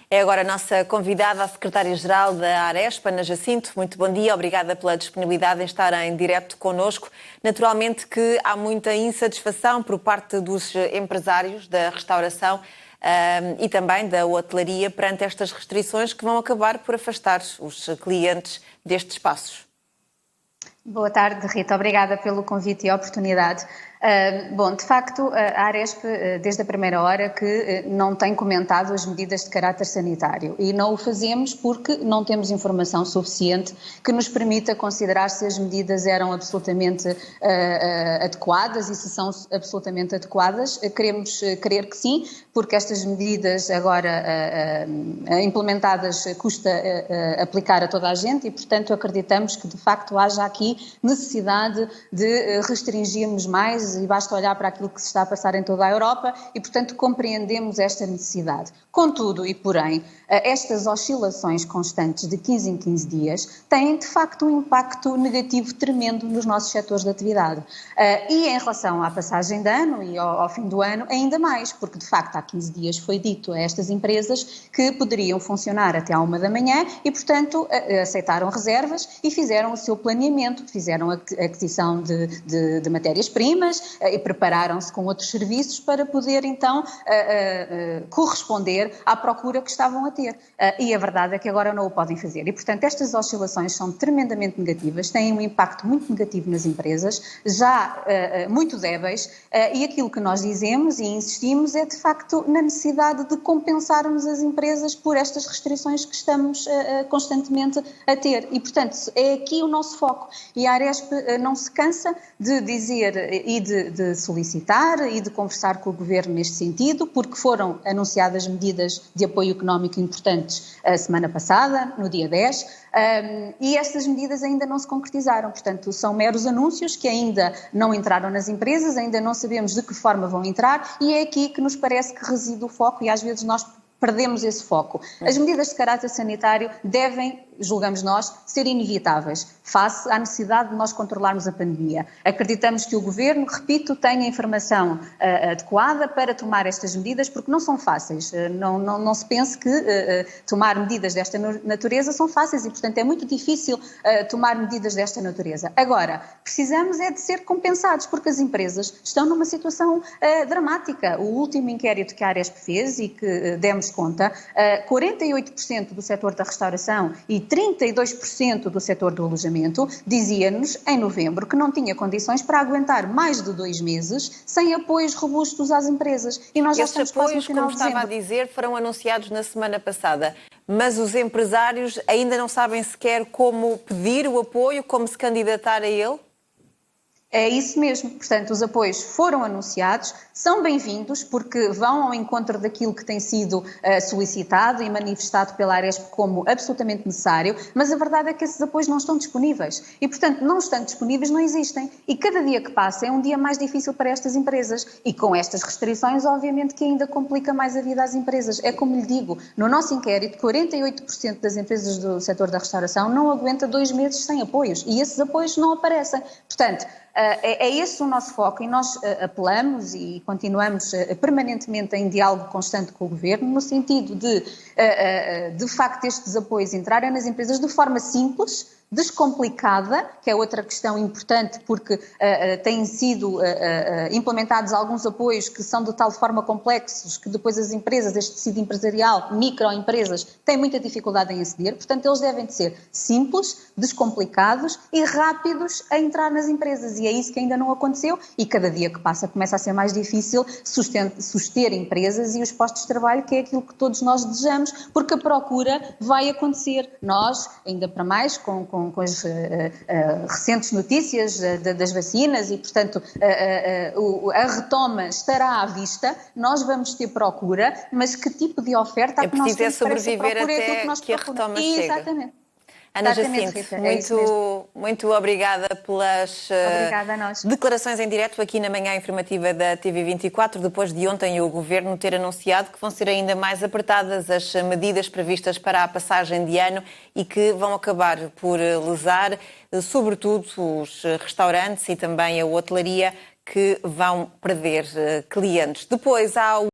É agora a nossa convidada, a secretária-geral da Arespa, Ana Jacinto. Muito bom dia, obrigada pela disponibilidade em estar em direto connosco. Naturalmente que há muita insatisfação por parte dos empresários da restauração e também da hotelaria perante estas restrições que vão acabar por afastar os clientes destes espaços. Boa tarde, Rita. Obrigada pelo convite e a oportunidade. Bom, de facto, a Aresp, desde a primeira hora, que não tem comentado as medidas de caráter sanitário e não o fazemos porque não temos informação suficiente que nos permita considerar se as medidas eram absolutamente adequadas e se são absolutamente adequadas. Queremos crer que sim, porque estas medidas agora implementadas custa aplicar a toda a gente e, portanto, acreditamos que de facto haja aqui necessidade de restringirmos mais e basta olhar para aquilo que se está a passar em toda a Europa e, portanto, compreendemos esta necessidade. Contudo e porém, estas oscilações constantes de 15 em 15 dias têm, de facto, um impacto negativo tremendo nos nossos setores de atividade. E em relação à passagem de ano e ao fim do ano, ainda mais, porque, de facto, há 15 dias foi dito a estas empresas que poderiam funcionar até à 1 da manhã e, portanto, aceitaram reservas e fizeram o seu planeamento, fizeram a aquisição de matérias-primas e prepararam-se com outros serviços para poder, então, corresponder à procura que estavam a ter. E a verdade é que agora não o podem fazer. E, portanto, estas oscilações são tremendamente negativas, têm um impacto muito negativo nas empresas, já muito débeis, e aquilo que nós dizemos e insistimos é, de facto, na necessidade de compensarmos as empresas por estas restrições que estamos constantemente a ter. E, portanto, é aqui o nosso foco. E a Aresp não se cansa de dizer e de solicitar e de conversar com o Governo neste sentido, porque foram anunciadas medidas de apoio económico importantes a semana passada, no dia 10, e estas medidas ainda não se concretizaram. Portanto, são meros anúncios que ainda não entraram nas empresas, ainda não sabemos de que forma vão entrar e é aqui que nos parece que reside o foco e às vezes nós perdemos esse foco. As medidas de caráter sanitário devem, julgamos nós, ser inevitáveis, face à necessidade de nós controlarmos a pandemia. Acreditamos que o Governo, repito, tenha a informação adequada para tomar estas medidas, porque não são fáceis. Não se pense que tomar medidas desta natureza são fáceis e, portanto, é muito difícil tomar medidas desta natureza. Agora, precisamos é de ser compensados, porque as empresas estão numa situação dramática. O último inquérito que a Aresp fez e que demos conta, 48% do setor da restauração e 32% do setor do alojamento dizia-nos, em novembro, que não tinha condições para aguentar mais de 2 meses sem apoios robustos às empresas. E nós já estamos quase no final de dezembro. Como estava a dizer, foram anunciados na semana passada, mas os empresários ainda não sabem sequer como pedir o apoio, como se candidatar a ele? É isso mesmo, portanto, os apoios foram anunciados, são bem-vindos porque vão ao encontro daquilo que tem sido solicitado e manifestado pela Aresp como absolutamente necessário, mas a verdade é que esses apoios não estão disponíveis e, portanto, não estando disponíveis, não existem. E cada dia que passa é um dia mais difícil para estas empresas e com estas restrições, obviamente, que ainda complica mais a vida às empresas. É como lhe digo, no nosso inquérito, 48% das empresas do setor da restauração não aguenta 2 meses sem apoios e esses apoios não aparecem. Portanto, é esse o nosso foco e nós apelamos e continuamos permanentemente em diálogo constante com o Governo no sentido de facto, estes apoios entrarem nas empresas de forma simples, descomplicada, que é outra questão importante porque têm sido implementados alguns apoios que são de tal forma complexos que depois as empresas, este tecido empresarial, microempresas, têm muita dificuldade em aceder, portanto eles devem de ser simples, descomplicados e rápidos a entrar nas empresas e é isso que ainda não aconteceu e cada dia que passa começa a ser mais difícil suster empresas e os postos de trabalho, que é aquilo que todos nós desejamos, porque a procura vai acontecer. Nós, ainda para mais, com as recentes notícias das vacinas e, portanto, a retoma estará à vista, nós vamos ter procura, mas que tipo de oferta é que nós temos para essa procura até que a retoma chegue. Exatamente. Ana Jacinto, muito obrigada pelas declarações em direto aqui na manhã informativa da TV24, depois de ontem o Governo ter anunciado que vão ser ainda mais apertadas as medidas previstas para a passagem de ano e que vão acabar por lesar, sobretudo, os restaurantes e também a hotelaria que vão perder clientes. Depois há